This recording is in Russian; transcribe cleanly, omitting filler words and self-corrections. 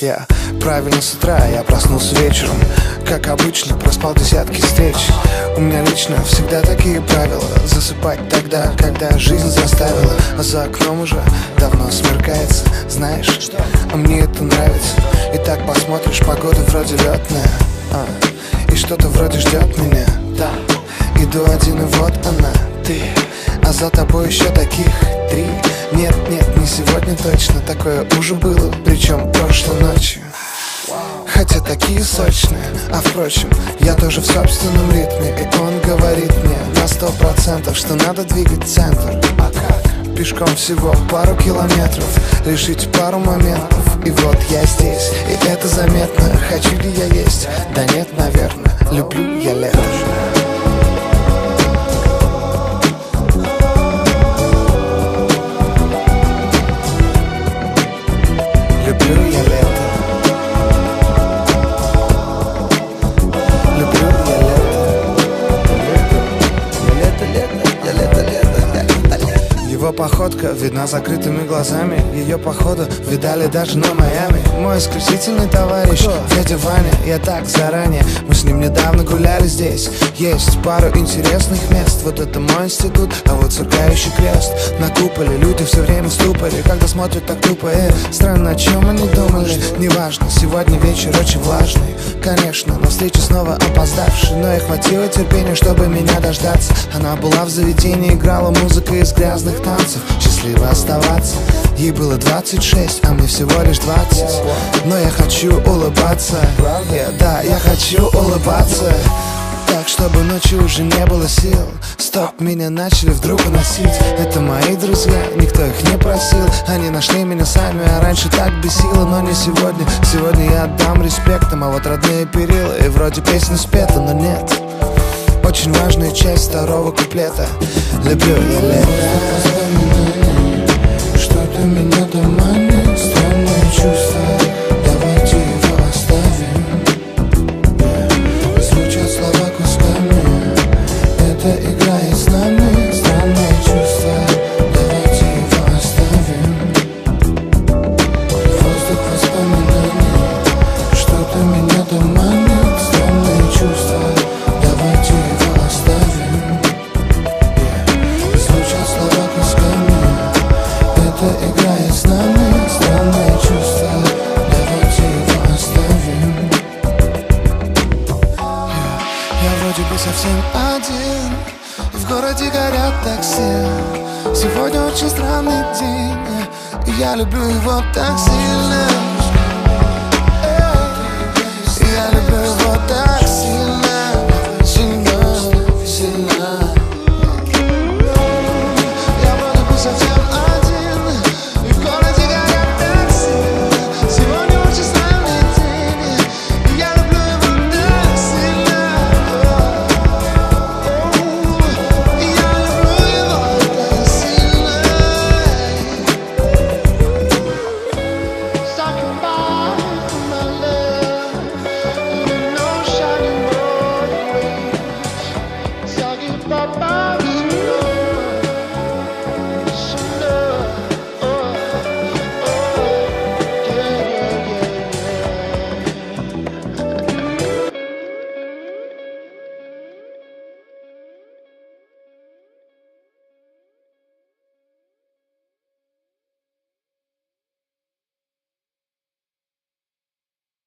Я правильно с утра, я проснулся вечером. Как обычно, проспал десятки встреч. У меня лично всегда такие правила: засыпать тогда, когда жизнь заставила. А за окном уже давно смеркается. Знаешь, а мне это нравится. И так посмотришь, погода вроде летная, и что-то вроде ждет меня. Да, иду один, и вот она, ты. А за тобой еще таких 3. Нет, не сегодня точно. Такое уже было, причем прошлой ночью. Хотя такие сочные. А впрочем, я тоже в собственном ритме. И он говорит мне на 100%, что надо двигать центр. А как? Пешком всего пару километров, решить пару моментов. И вот я здесь, и это заметно. Хочу ли я есть? Да нет, наверное. Люблю я лето. Люблю я лето. Люблю я лето. Его походка видна закрытыми глазами. Ее походу видали даже на Майами. Мой исключительный товарищ дядя Ваня. Я так заранее, мы с ним недавно гуляли здесь. Есть пару интересных мест. Вот это мой институт, а вот сверкающий крест. На куполе люди все время в ступоре, когда смотрят так тупо. Странно, о чем они думали. Неважно, сегодня вечер очень влажный. Конечно, на встречу снова опоздавший. Но ей хватило терпения, чтобы меня дождаться. Она была в заведении, играла музыка из грязных танцев. Счастливо оставаться. Ей было 26, а мне всего лишь 20. Но я хочу улыбаться. Да, я хочу улыбаться. Так, чтобы ночью уже не было сил. Стоп, меня начали вдруг уносить. Это мои друзья, никто их не просил. Они нашли меня сами, а раньше так бесило. Но не сегодня, сегодня я отдам респектом. А вот родные перила, и вроде песня спета, но нет. Очень важная часть второго куплета. Люблю я лето. Что-то меня доманит, странное чувство. Давайте его оставим. Звучат слова кусками. Это играет с нами. Странное чувство. Давайте его оставим. Воздух воспоминаний. Что-то меня доманит, странное чувство. Давайте его оставим. Звучат слова кусками. Это играет с нами. Странное чувство. Давайте его оставим. Я вроде бы совсем один, и в городе горят такси. Сегодня очень странный день, и я люблю его так сильно. Я люблю его